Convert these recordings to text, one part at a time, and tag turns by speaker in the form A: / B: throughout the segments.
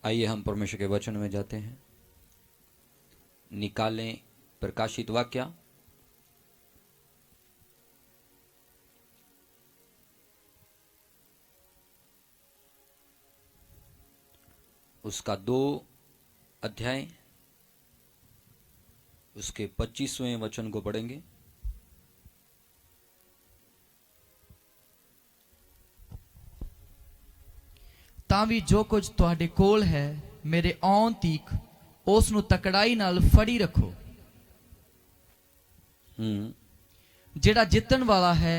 A: आइए हम परमेश्वर के वचन में जाते हैं। निकालें प्रकाशित वाक्य उसका 2 अध्याय उसके 25वें वचन को पढ़ेंगे।
B: ਤਾਂ ਵੀ ਜੋ ਕੁਝ ਤੁਹਾਡੇ ਕੋਲ ਹੈ ਮੇਰੇ ਆਉਣ ਤੀਕ ਉਸ ਨੂੰ ਤਕੜਾਈ ਨਾਲ ਫੜੀ ਰੱਖੋ। ਜਿਹੜਾ ਜਿੱਤਣ ਵਾਲਾ ਹੈ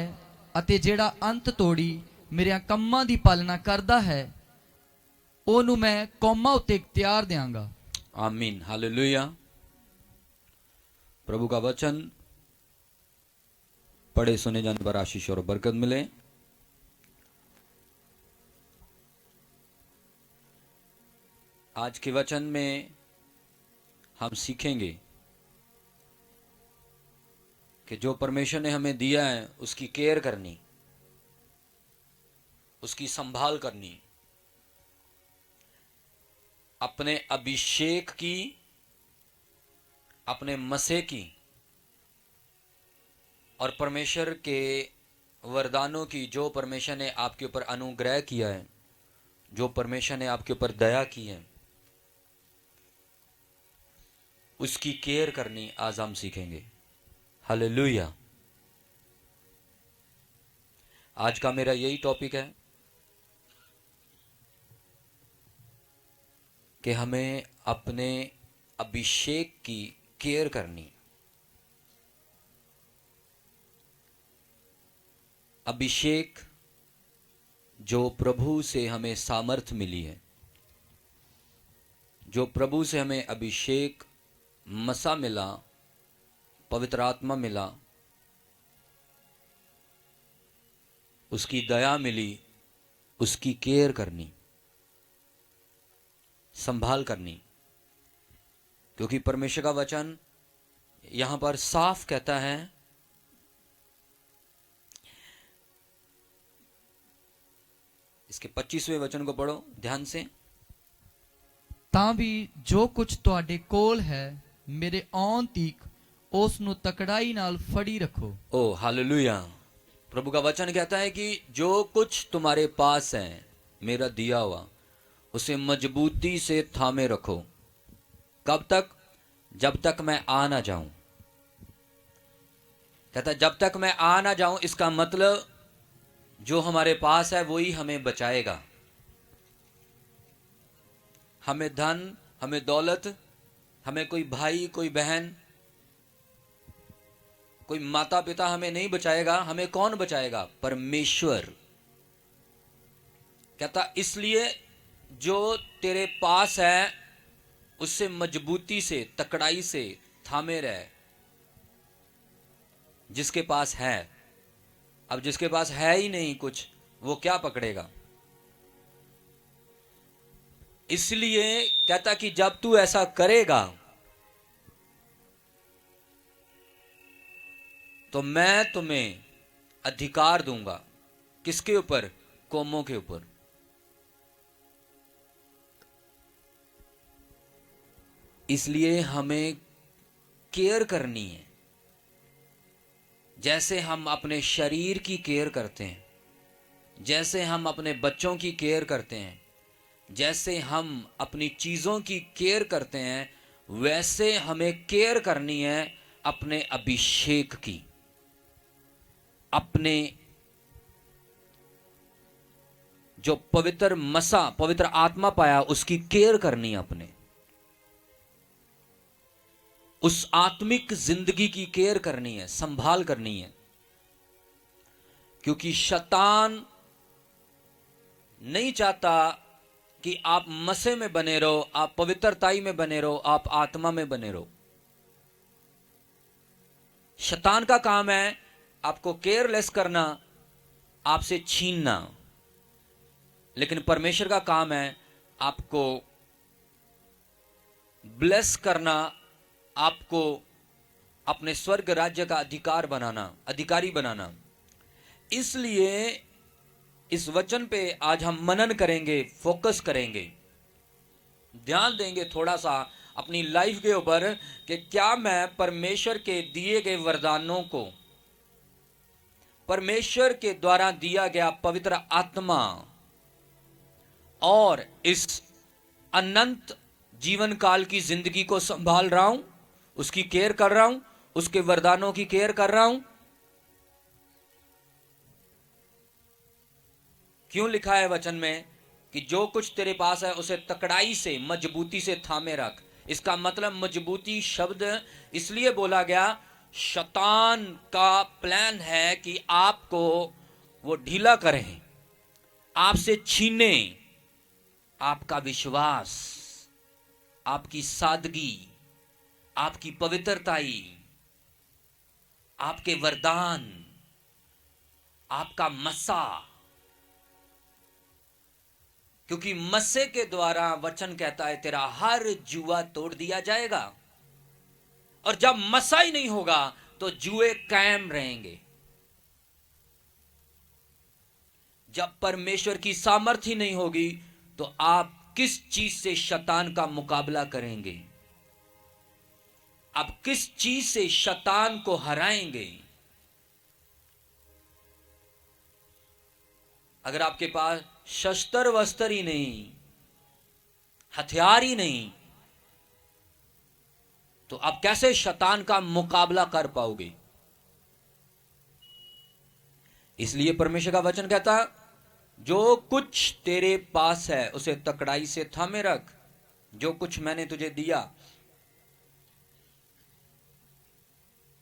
B: ਅਤੇ ਜਿਹੜਾ ਅੰਤ ਤੋੜੀ ਮੇਰਿਆਂ ਕੰਮਾਂ ਦੀ ਪਾਲਣਾ ਕਰਦਾ ਹੈ ਉਹਨੂੰ ਮੈਂ ਕੌਮਾਂ ਉੱਤੇ ਇਖਤਿਆਰ ਦਿਆਂਗਾ।
A: आमीन, हालेलुया। प्रभु का वचन पढ़े सुने जाने पर आशीष और बरकत मिले। आज के वचन में हम सीखेंगे कि जो परमेश्वर ने हमें दिया है उसकी केयर करनी, उसकी संभाल करनी, अपने अभिषेक की, अपने मसीह की और परमेश्वर के वरदानों की, जो परमेश्वर ने आपके ऊपर अनुग्रह किया है, जो परमेश्वर ने आपके ऊपर दया की है, उसकी केयर करनी आज हम सीखेंगे। हालेलुया। आज का मेरा यही टॉपिक है कि हमें अपने अभिषेक की केयर करनी। अभिषेक जो प्रभु से हमें सामर्थ्य मिली है, जो प्रभु से हमें अभिषेक मसा मिला, पवित्र आत्मा मिला, उसकी दया मिली, उसकी केयर करनी, संभाल करनी। क्योंकि परमेश्वर का वचन यहां पर साफ कहता है इसके 25वें वचन को पढ़ो ध्यान से।
B: ਤਾਂ ਵੀ ਜੋ ਕੁਝ ਤੁਹਾਡੇ ਕੋਲ ਹੈ ਮੇਰੇ ਆਉਣ ਤੀਕ ਉਸ ਨੂੰ तकड़ाई ਨਾਲ फड़ी रखो।
A: ओ हालेलुया। प्रभु का वचन कहता है कि जो कुछ तुम्हारे पास है मेरा दिया हुआ उसे मजबूती से थामे रखो। कब तक? जब तक मैं आ ना जाऊं। कहता है जब तक मैं आ ना जाऊं, इसका मतलब जो हमारे पास है वही हमें बचाएगा। हमें धन, हमें दौलत, हमें कोई भाई, कोई बहन, कोई माता पिता हमें नहीं बचाएगा। हमें कौन बचाएगा? परमेश्वर। कहता इसलिए जो तेरे पास है उससे मजबूती से, तकड़ाई से थामे रहे। जिसके पास है, अब जिसके पास है ही नहीं कुछ, वो क्या पकड़ेगा? इसलिए कहता कि जब तू ऐसा करेगा तो मैं तुम्हें अधिकार दूंगा। किसके ऊपर? कौमों के ऊपर। इसलिए हमें केयर करनी है, जैसे हम अपने शरीर की केयर करते हैं, जैसे हम अपने बच्चों की केयर करते हैं, जैसे हम अपनी चीजों की केयर करते हैं, वैसे हमें केयर करनी है अपने अभिषेक की, अपने जो पवित्र मसा, पवित्र आत्मा पाया, उसकी केयर करनी है। अपने उस आत्मिक जिंदगी की केयर करनी है, संभाल करनी है। क्योंकि शैतान नहीं चाहता कि आप मसीह में बने रहो, आप पवित्रताई में बने रहो, आप आत्मा में बने रहो। शैतान का काम है आपको केयरलेस करना, आपसे छीनना। लेकिन परमेश्वर का काम है आपको ब्लेस करना, आपको अपने स्वर्ग राज्य का अधिकारी बनाना। इसलिए इस वचन पे आज हम मनन करेंगे, फोकस करेंगे ध्यान देंगे थोड़ा सा अपनी लाइफ के ऊपर कि क्या मैं परमेश्वर के दिए गए वरदानों को, परमेश्वर के द्वारा दिया गया पवित्र आत्मा और इस अनंत जीवन काल की जिंदगी को संभाल रहा हूं, उसकी केयर कर रहा हूं, उसके वरदानों की केयर कर रहा हूं। क्यों लिखा है वचन में कि जो कुछ तेरे पास है उसे तकड़ाई से, मजबूती से थामे रख। इसका मतलब मजबूती शब्द इसलिए बोला गया, शैतान का प्लान है कि आपको वो ढीला करें, आपसे छीने आपका विश्वास, आपकी सादगी, आपकी पवित्रताई, आपके वरदान, आपका मसा। क्योंकि मस्से के द्वारा वचन कहता है तेरा हर जुआ तोड़ दिया जाएगा। और जब मसा ही नहीं होगा तो जुए कायम रहेंगे। जब परमेश्वर की सामर्थ्य ही नहीं होगी तो आप किस चीज से शैतान का मुकाबला करेंगे? आप किस चीज से शैतान को हराएंगे? अगर आपके पास शस्त्र वस्त्र ही नहीं, हथियार ही नहीं, तो आप कैसे शैतान का मुकाबला कर पाओगे? इसलिए परमेश्वर का वचन कहता, जो कुछ तेरे पास है उसे तकड़ाई से थामे रख। जो कुछ मैंने तुझे दिया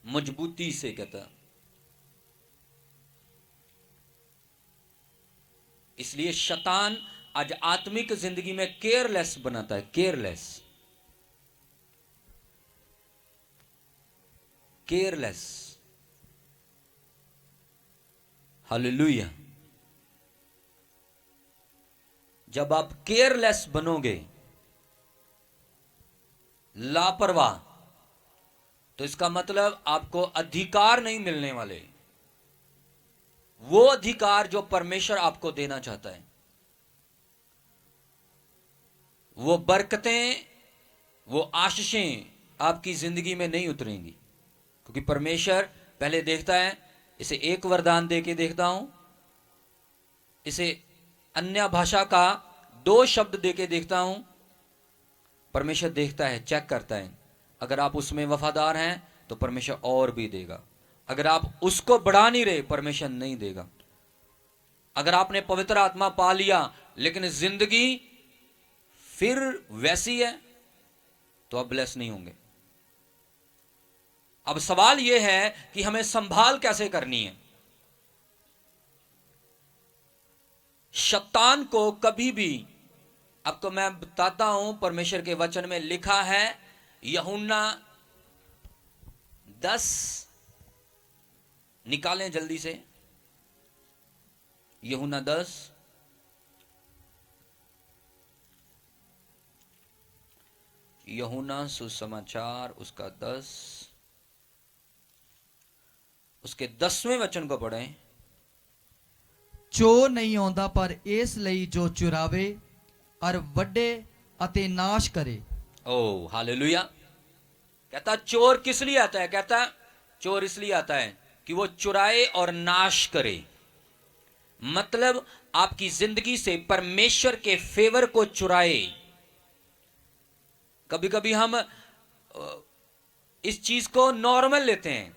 A: मजबूती से कहता। इसलिए शैतान आज आत्मिक जिंदगी में केयरलेस बनाता है, केयरलेस, केयरलेस। हालेलुया। जब आप केयरलेस बनोगे, लापरवाह, तो इसका मतलब आपको अधिकार नहीं मिलने वाले, वो अधिकार जो परमेश्वर आपको देना चाहता है, वो बरकतें, वो आशीषें आपकी जिंदगी में नहीं उतरेंगी। क्योंकि परमेश्वर पहले देखता है, इसे एक वरदान दे के देखता हूं, इसे अन्य भाषा का 2 शब्द दे के देखता हूं। परमेश्वर देखता है, चेक करता है। अगर आप उसमें वफादार हैं तो परमेश्वर और भी देगा। अगर आप उसको बढ़ा नहीं रहे, परमेश्वर नहीं देगा। अगर आपने पवित्र आत्मा पा लिया लेकिन जिंदगी फिर वैसी है तो आप ब्लेस नहीं होंगे। अब सवाल यह है कि हमें संभाल कैसे करनी है। शैतान को कभी भी, आपको मैं बताता हूं, परमेश्वर के वचन में लिखा है, यूहन्ना 10 निकालें जल्दी से, यूहन्ना 10, यूहन्ना सुसमाचार उसका 10, उसके 10वें वचन को पढ़ें।
B: चोर नहीं आਉਂਦਾ पर इस ਲਈ जो चुरावे और वड्डे अते नाश करे।
A: ओ हालेलुया। कहता चोर किस लिए आता है? कहता चोर इसलिए आता है कि वो चुराए और नाश करे। मतलब आपकी जिंदगी से परमेश्वर के फेवर को चुराए। कभी कभी हम इस चीज को नॉर्मल लेते हैं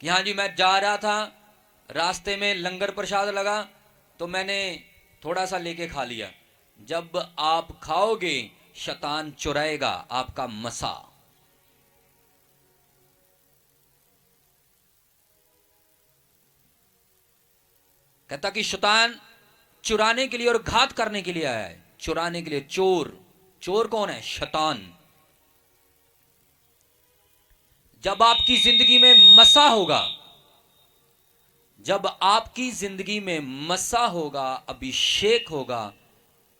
A: कि हाँ जी, मैं जा रहा था, रास्ते में लंगर प्रसाद लगा तो मैंने थोड़ा सा लेके खा लिया। जब आप खाओगे, शैतान चुराएगा आपका मसा। कहता कि शैतान चुराने के लिए और घात करने के लिए आया है, चुराने के लिए। चोर, चोर कौन है? शैतान। जब आपकी जिंदगी में मसा होगा, जब आपकी जिंदगी में मसा होगा, अभिषेक होगा,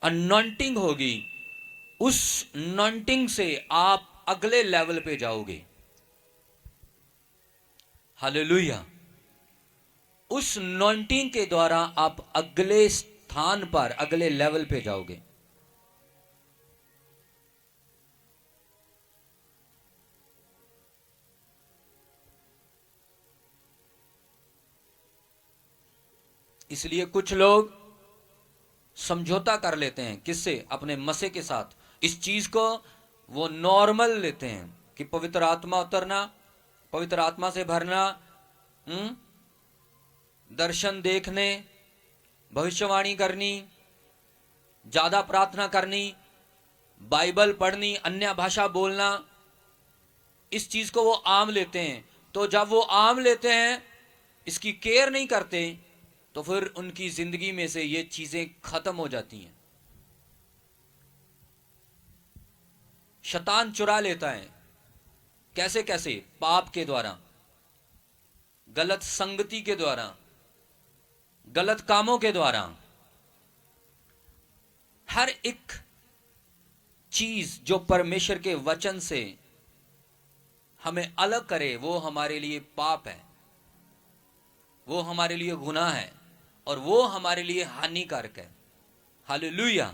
A: अनॉइंटिंग होगी, उस अनॉइंटिंग से आप अगले लेवल पे जाओगे। हालेलुया। उस अनॉइंटिंग के द्वारा आप अगले स्थान पर, अगले लेवल पे जाओगे। इसलिए कुछ लोग समझौता कर लेते हैं, किससे? अपने मसे के साथ। इस चीज को वो नॉर्मल लेते हैं कि पवित्र आत्मा उतरना, पवित्र आत्मा से भरना, दर्शन देखने, भविष्यवाणी करनी, ज्यादा प्रार्थना करनी, बाइबल पढ़नी, अन्य भाषा बोलना, इस चीज को वो आम लेते हैं। तो जब वो आम लेते हैं, इसकी केयर नहीं करते, तो फिर उनकी जिंदगी में से ये चीजें खत्म हो जाती हैं। शैतान चुरा लेता है। कैसे कैसे? पाप के द्वारा, गलत संगति के द्वारा, गलत कामों के द्वारा। हर एक चीज जो परमेश्वर के वचन से हमें अलग करे, वो हमारे लिए पाप है, वो हमारे लिए गुनाह है, और वो हमारे लिए हानिकारक है। हालेलुया।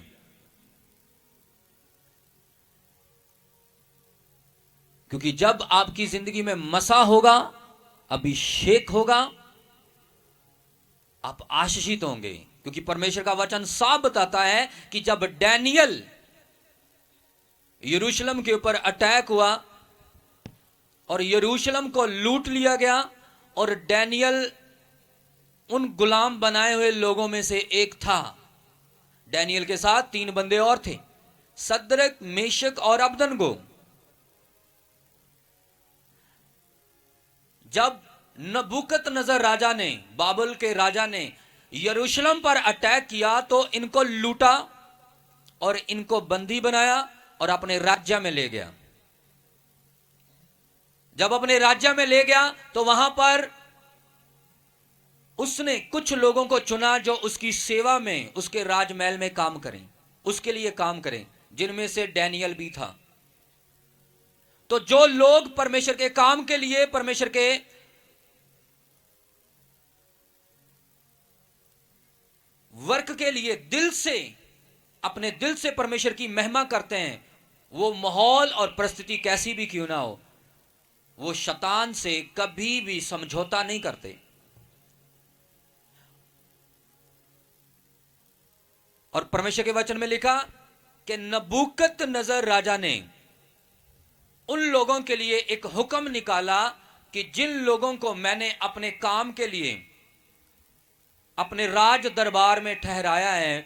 A: क्योंकि जब आपकी जिंदगी में मसा होगा, अभिषेक होगा, आप आशीषित होंगे। क्योंकि परमेश्वर का वचन साफ बताता है कि जब डैनियल यरूशलेम के ऊपर अटैक हुआ और यरूशलेम को लूट लिया गया, और डैनियल उन गुलाम बनाए हुए लोगों में से एक था। डैनियल के साथ 3 बंदे और थे, सद्रक, मेशक और अबदनगो। जब नबूकदनेस्सर राजा ने, बाबुल के राजा ने यरूशलेम पर अटैक किया, तो इनको लूटा और इनको बंदी बनाया और अपने राज्य में ले गया। जब अपने राज्य में ले गया, तो वहां पर उसने कुछ लोगों को चुना जो उसकी सेवा में, उसके राजमहल में काम करें, उसके लिए काम करें, जिनमें से डैनियल भी था। तो जो लोग परमेश्वर के काम के लिए, परमेश्वर के वर्क के लिए दिल से, अपने दिल से परमेश्वर की महिमा करते हैं, वो माहौल और परिस्थिति कैसी भी क्यों ना हो, वो शैतान से कभी भी समझौता नहीं करते। और परमेश्वर के वचन में लिखा कि नबूकदनेस्सर राजा ने उन लोगों के लिए एक हुक्म निकाला कि जिन लोगों को मैंने अपने काम के लिए अपने राज दरबार में ठहराया है,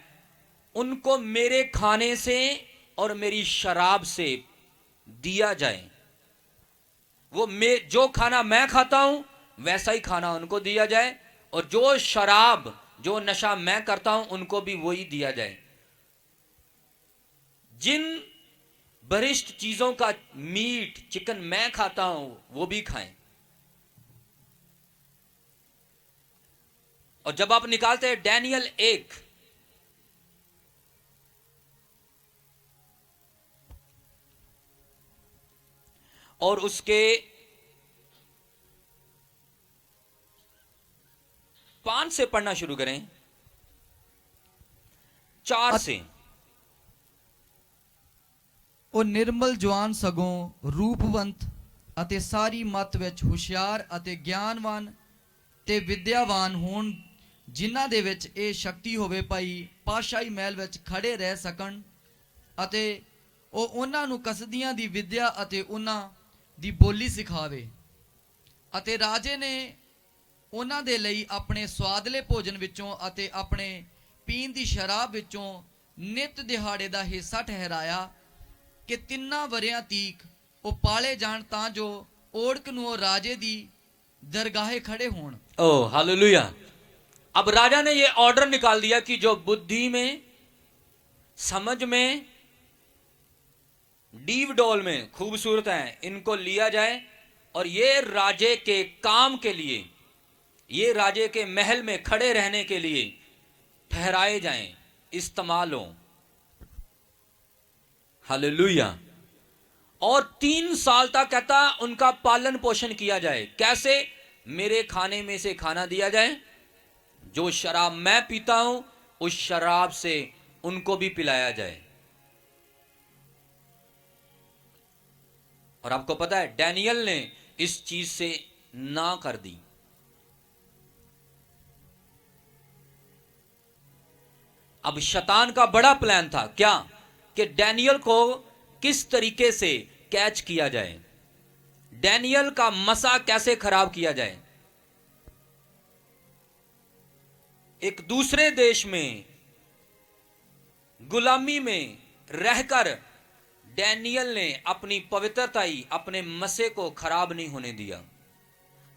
A: उनको मेरे खाने से और मेरी शराब से दिया जाए। वो जो खाना मैं खाता हूं, वैसा ही खाना उनको दिया जाए, और जो शराब, जो नशा मैं करता हूं, उनको भी वही दिया जाए। जिन वरिष्ठ चीजों का मीट, चिकन मैं खाता हूं, वो भी खाएं। और जब आप निकालते हैं डैनियल 1, और उसके 5 से पढ़ना शुरू करें, 4 से।
B: ਉਹ ਨਿਰਮਲ ਜਵਾਨ ਸਗੋਂ ਰੂਪਵੰਤ ਅਤੇ ਸਾਰੀ ਮੱਤ ਵਿੱਚ ਹੁਸ਼ਿਆਰ ਅਤੇ ਗਿਆਨਵਾਨ ਤੇ ਵਿਦਿਆਵਾਨ ਹੋਣ, ਜਿਨ੍ਹਾਂ ਦੇ ਵਿੱਚ ਇਹ ਸ਼ਕਤੀ ਹੋਵੇ ਭਾਈ ਪਾਤਸ਼ਾਹੀ ਮਹਿਲ ਵਿੱਚ ਖੜੇ ਰਹਿ ਸਕਣ, ਅਤੇ ਉਹ ਉਹਨਾਂ ਨੂੰ ਕਸਦੀਆਂ ਦੀ ਵਿਦਿਆ ਅਤੇ ਉਹਨਾਂ ਦੀ ਬੋਲੀ ਸਿਖਾਵੇ। ਅਤੇ ਰਾਜੇ ਨੇ ਉਹਨਾਂ ਦੇ ਲਈ ਆਪਣੇ ਸਵਾਦਲੇ ਭੋਜਨ ਵਿੱਚੋਂ ਅਤੇ ਆਪਣੇ ਪੀਣ ਦੀ ਸ਼ਰਾਬ ਵਿੱਚੋਂ ਨਿਤ ਦਿਹਾੜੇ ਦਾ ਹਿੱਸਾ ਠਹਿਰਾਇਆ कि 3 ਵਰਿਆਂ ਤੀਕ ਉਹ ਪਾਲੇ ਜਾਣ, ਤਾਂ ਜੋ ओढ़क ਨੂੰ ਉਹ राजे दी दरगाहे खड़े होण।
A: ओ हालेलुया। अब राजा ने यह ऑर्डर निकाल दिया कि जो बुद्धि में, समझ में, डीव डोल में खूबसूरत है, इनको लिया जाए, और ये राजे के काम के लिए, ये राजे के महल में खड़े रहने के लिए ठहराए जाएं, इस्तेमाल हो। हालेलुया। और 3 साल तक कहता उनका पालन पोषण किया जाए। कैसे? मेरे खाने में से खाना दिया जाए, जो शराब मैं पीता हूं उस शराब से उनको भी पिलाया जाए। और आपको पता है डैनियल ने इस चीज से ना कर दी। अब शैतान का बड़ा प्लान था क्या, कि डैनियल को किस तरीके से कैच किया जाए, डैनियल का मसा कैसे खराब किया जाए। एक दूसरे देश में गुलामी में रहकर डैनियल ने अपनी पवित्रताई, अपने मसे को खराब नहीं होने दिया।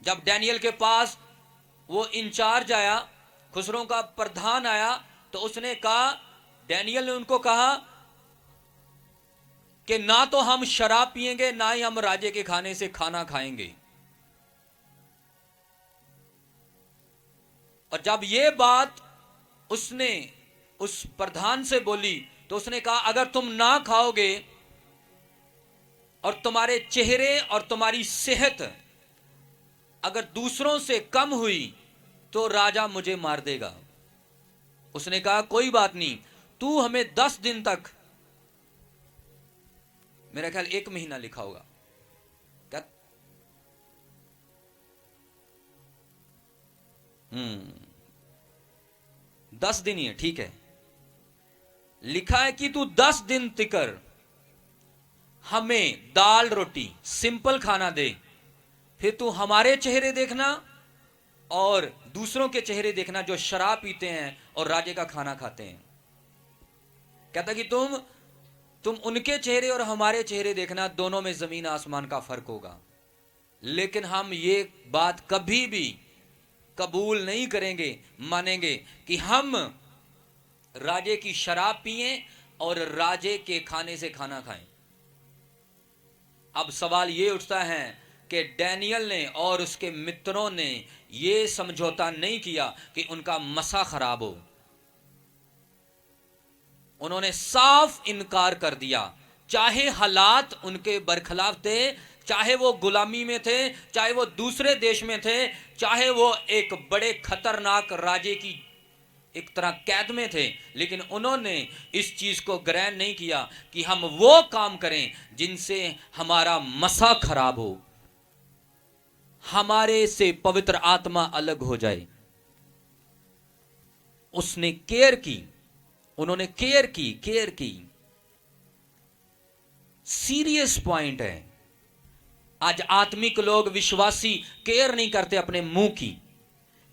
A: जब डैनियल के पास वो इंचार्ज आया, खुसरों का प्रधान आया, तो उसने कहा, डैनियल ने उनको कहा कि ना तो हम शराब पिएंगे, ना ही हम राजे के खाने से खाना खाएंगे। और जब ये बात उसने उस प्रधान से बोली, तो उसने कहा, अगर तुम ना खाओगे और तुम्हारे चेहरे और तुम्हारी सेहत अगर दूसरों से कम हुई तो राजा मुझे मार देगा। उसने कहा, कोई बात नहीं, तू हमें 10 दिन तक, मेरा ख्याल 1 महीना लिखा होगा क्या, 10 दिन ही है, ठीक है, लिखा है कि तू 10 दिन तिकर हमें दाल रोटी सिंपल खाना दे, फिर तू हमारे चेहरे देखना और दूसरों के चेहरे देखना जो शराब पीते हैं और राजे का खाना खाते हैं। कहता कि तुम उनके चेहरे और हमारे चेहरे देखना, दोनों में जमीन आसमान का फर्क होगा। लेकिन हम ये बात कभी भी कबूल नहीं करेंगे, मानेंगे कि हम राजे की शराब पिएं और राजे के खाने से खाना खाएं। अब सवाल ये उठता है कि डैनियल ने और उसके मित्रों ने ये समझौता नहीं किया कि उनका मसा खराब हो। उन्होंने साफ इनकार कर दिया, चाहे हालात उनके बरखिलाफ थे, चाहे वो गुलामी में थे, चाहे वो दूसरे देश में थे, चाहे वो एक बड़े खतरनाक राजे की एक तरह कैद में थे, लेकिन उन्होंने इस चीज को ग्रहण नहीं किया कि हम वो काम करें जिनसे हमारा मसा खराब हो, हमारे से पवित्र आत्मा अलग हो जाए। उसने केयर की, उन्होंने केयर की। सीरियस पॉइंट है। आज आत्मिक लोग, विश्वासी, केयर नहीं करते अपने मुंह की,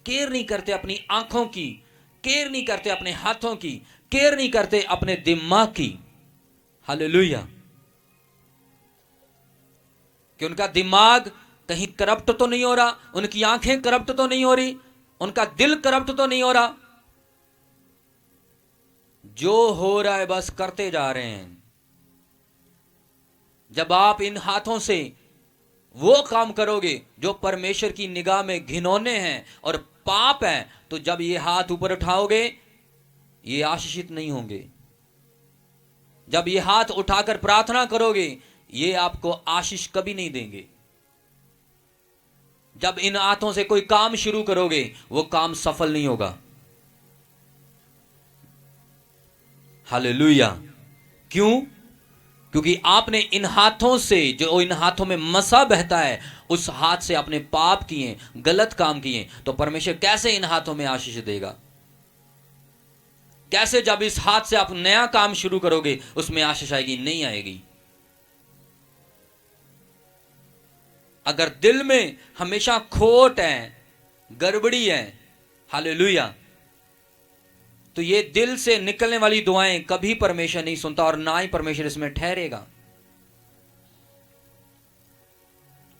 A: केयर नहीं करते अपनी आंखों की, केयर नहीं करते अपने हाथों की, केयर नहीं करते अपने दिमाग की। हालेलुया। कि उनका दिमाग कहीं करप्ट तो नहीं हो रहा, उनकी आंखें करप्ट तो नहीं हो रही, उनका दिल करप्ट तो नहीं हो रहा। जो हो रहा है बस करते जा रहे हैं। जब आप इन हाथों से वो काम करोगे जो परमेश्वर की निगाह में घिनौने हैं और पाप है, तो जब ये हाथ ऊपर उठाओगे ये आशीषित नहीं होंगे। जब ये हाथ उठाकर प्रार्थना करोगे ये आपको आशीष कभी नहीं देंगे। जब इन हाथों से कोई काम शुरू करोगे वो काम सफल नहीं होगा। हालेलुया। क्यों? क्योंकि आपने इन हाथों से, जो इन हाथों में मसा बहता है, उस हाथ से आपने पाप किए, गलत काम किए, तो परमेश्वर कैसे इन हाथों में आशीष देगा? कैसे जब इस हाथ से आप नया काम शुरू करोगे उसमें आशीष आएगी? नहीं आएगी। अगर दिल में हमेशा खोट है, गड़बड़ी है, हालेलुया, तो ये दिल से निकलने वाली दुआएं कभी परमेश्वर नहीं सुनता और ना ही परमेश्वर इसमें ठहरेगा।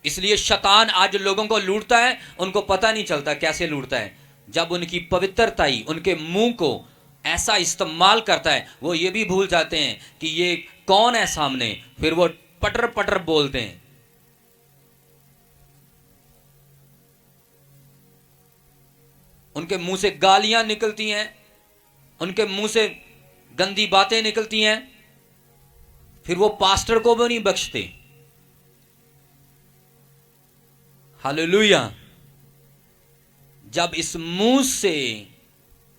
A: इसलिए शैतान आज लोगों को लूटता है, उनको पता नहीं चलता कैसे लूटता है। जब उनकी पवित्रताई, उनके मुंह को ऐसा इस्तेमाल करता है, वो ये भी भूल जाते हैं कि ये कौन है सामने, फिर वो पटर पटर बोलते हैं। उनके मुंह से गालियां निकलती हैं, उनके मुंह से गंदी बातें निकलती हैं, फिर वो पास्टर को भी नहीं बख्शते। हालेलुया। जब इस मुंह से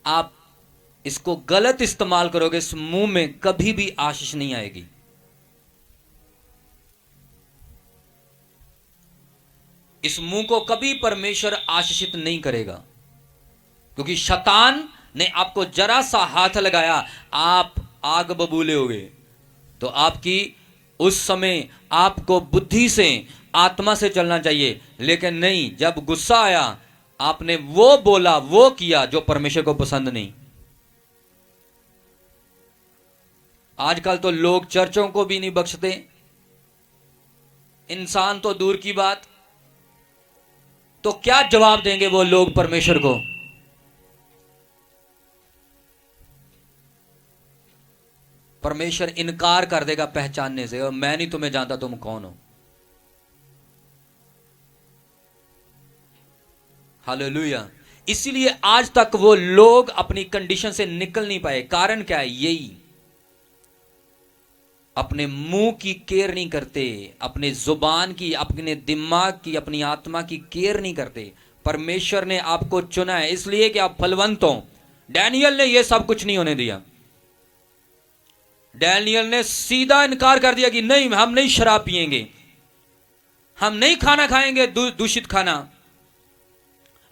A: आप इसको गलत इस्तेमाल करोगे, इस मुंह में कभी भी आशीष नहीं आएगी। इस मुंह को कभी परमेश्वर आशीषित नहीं करेगा, क्योंकि शैतान ने आपको जरा सा हाथ लगाया, आप आग बबूले हो गए। तो आपकी उस समय आपको बुद्धि से, आत्मा से चलना चाहिए, लेकिन नहीं, जब गुस्सा आया आपने वो बोला, वो किया जो परमेश्वर को पसंद नहीं। आजकल तो लोग चर्चों को भी नहीं बख्शते, इंसान तो दूर की बात। तो क्या जवाब देंगे वो लोग परमेश्वर को? परमेश्वर इनकार कर देगा पहचानने से, और मैं नहीं तुम्हें जानता, तुम कौन हो। हालेलुया। इसीलिए आज तक वो लोग अपनी कंडीशन से निकल नहीं पाए। कारण क्या है? यही, अपने मुंह की केयर नहीं करते, अपने जुबान की, अपने दिमाग की, अपनी आत्मा की केयर नहीं करते। परमेश्वर ने आपको चुना है इसलिए कि आप फलवंत हो। डैनियल ने यह सब कुछ नहीं होने दिया। डैनियल ने सीधा इनकार कर दिया कि नहीं, हम नहीं शराब पिएंगे, हम नहीं खाना खाएंगे दूषित खाना,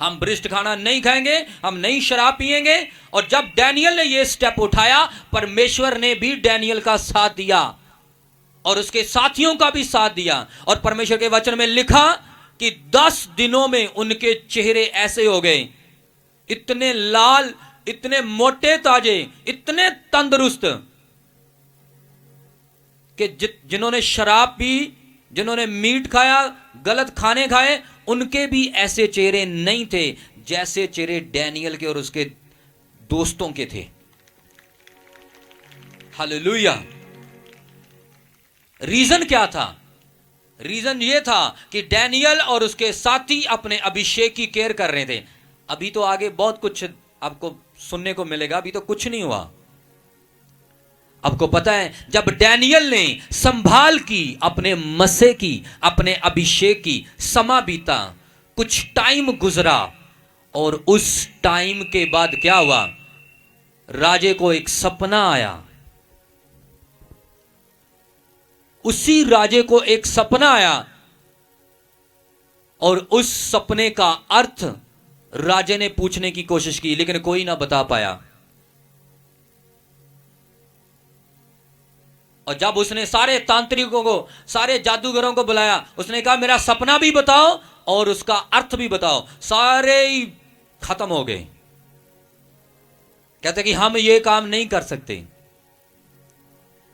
A: हम भ्रष्ट खाना नहीं खाएंगे, हम नहीं शराब पिएंगे। और जब डैनियल ने यह स्टेप उठाया, परमेश्वर ने भी डैनियल का साथ दिया और उसके साथियों का भी साथ दिया। और परमेश्वर के वचन में लिखा कि 10 दिनों में उनके चेहरे ऐसे हो गए, इतने लाल, इतने मोटे ताजे, इतने तंदुरुस्त कि जिन्होंने शराब पी, जिन्होंने मीट खाया, गलत खाने खाए, उनके भी ऐसे चेहरे नहीं थे जैसे चेहरे डैनियल के और उसके दोस्तों के थे। हालेलुया। रीजन क्या था? रीजन यह था कि डैनियल और उसके साथी अपने अभिषेक की केयर कर रहे थे। अभी तो आगे बहुत कुछ आपको सुनने को मिलेगा, अभी तो कुछ नहीं हुआ। आपको पता है, जब डैनियल ने संभाल की, अपने मसे की, अपने अभिषेक की, समा बीता, कुछ टाइम गुजरा, और उस टाइम के बाद क्या हुआ? राजे को एक सपना आया। उसी राजे को एक सपना आया और उस सपने का अर्थ राजे ने पूछने की कोशिश की, लेकिन कोई ना बता पाया। और जब उसने सारे तांत्रिकों को, सारे जादूगरों को बुलाया, उसने कहा मेरा सपना भी बताओ और उसका अर्थ भी बताओ। सारे ही खत्म हो गए, कहते कि हम ये काम नहीं कर सकते।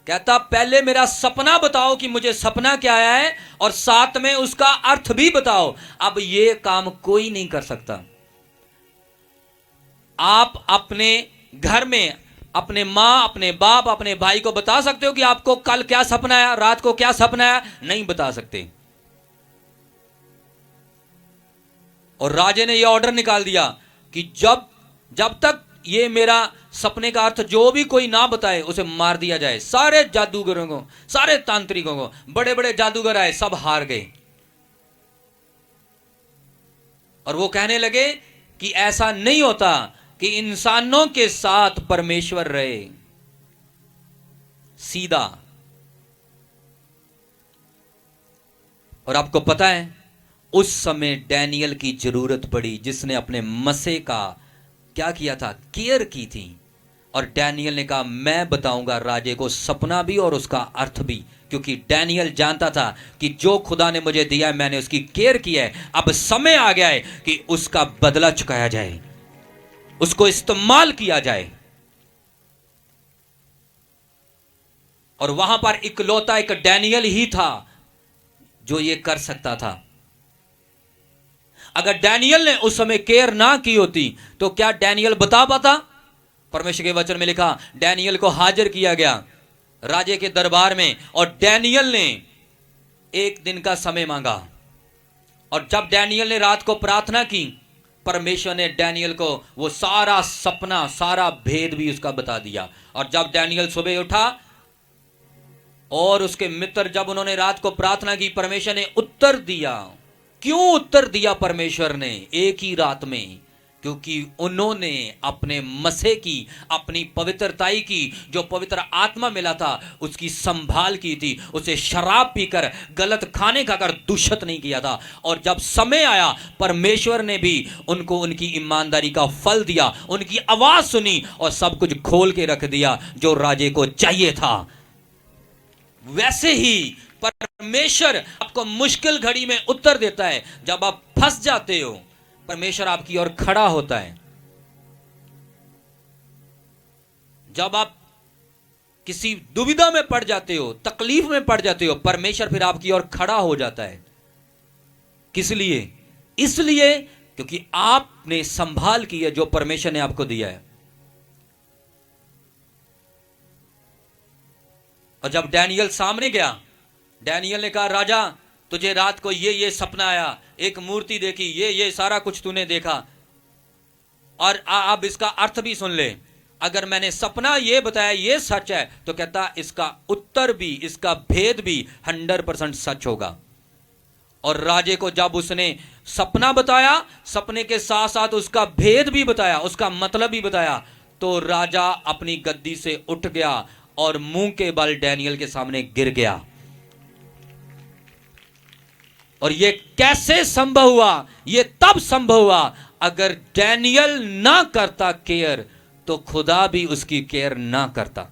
A: कहता पहले मेरा सपना बताओ कि मुझे सपना क्या आया है, और साथ में उसका अर्थ भी बताओ। अब ये काम कोई नहीं कर सकता। आप अपने घर में अपने मां, अपने बाप, अपने भाई को बता सकते हो कि आपको कल क्या सपना आया, रात को क्या सपना आया? नहीं बता सकते। और राजे ने यह ऑर्डर निकाल दिया कि जब तक ये मेरा सपने का अर्थ जो भी कोई ना बताए, उसे मार दिया जाए। सारे जादूगरों को, सारे तांत्रिकों को, बड़े बड़े जादूगर आए, सब हार गए। और वो कहने लगे कि ऐसा नहीं होता कि इंसानों के साथ परमेश्वर रहे। सीधा। और आपको पता है, उस समय डैनियल की जरूरत पड़ी, जिसने अपने मसे का क्या किया था? केयर की थी। और डैनियल ने कहा मैं बताऊंगा राजे को सपना भी और उसका अर्थ भी, क्योंकि डैनियल जानता था कि जो खुदा ने मुझे दिया है, मैंने उसकी केयर की है। अब समय आ गया है कि उसका बदला चुकाया जाए, उसको इस्तेमाल किया जाए। और वहां पर इकलौता एक डैनियल ही था जो ये कर सकता था। अगर डैनियल ने उस समय केयर ना की होती तो क्या डैनियल बता पाता? परमेश्वर के वचन में लिखा, डैनियल को हाजिर किया गया राजे के दरबार में, और डैनियल ने 1 दिन का समय मांगा। और जब डैनियल ने रात को प्रार्थना की, परमेश्वर ने डैनियल को वो सारा सपना, सारा भेद भी उसका बता दिया। और जब डैनियल सुबह उठा और उसके मित्र, जब उन्होंने रात को प्रार्थना की, परमेश्वर ने उत्तर दिया। क्यों उत्तर दिया परमेश्वर ने एक ही रात में? क्योंकि उन्होंने अपने मसीह की, अपनी पवित्रताई की, जो पवित्र आत्मा मिला था उसकी संभाल की थी। उसे शराब पीकर, गलत खाने खाकर दूषित नहीं किया था। और जब समय आया, परमेश्वर ने भी उनको उनकी ईमानदारी का फल दिया, उनकी आवाज सुनी और सब कुछ खोल के रख दिया जो राजे को चाहिए था। वैसे ही परमेश्वर आपको मुश्किल घड़ी में उत्तर देता है। जब आप फंस जाते हो, परमेश्वर आपकी ओर खड़ा होता है। जब आप किसी दुविधा में पड़ जाते हो, तकलीफ में पड़ जाते हो, परमेश्वर फिर आपकी ओर खड़ा हो जाता है। किस लिए? इसलिए क्योंकि आपने संभाल की है जो परमेश्वर ने आपको दिया है। और जब डैनियल सामने गया, डैनियल ने कहा, राजा तुझे रात को ये सपना आया, एक मूर्ति देखी, ये सारा कुछ तूने देखा, और अब इसका अर्थ भी सुन ले। अगर मैंने सपना ये बताया ये सच है, तो कहता इसका उत्तर भी, इसका भेद भी 100% सच होगा। और राजे को जब उसने सपना बताया, सपने के साथ साथ उसका भेद भी बताया, उसका मतलब भी बताया, तो राजा अपनी गद्दी से उठ गया और मुंह के बल डैनियल के सामने गिर गया। और ये कैसे संभव हुआ? ये तब संभव हुआ अगर डैनियल ना करता केयर, तो खुदा भी उसकी केयर ना करता।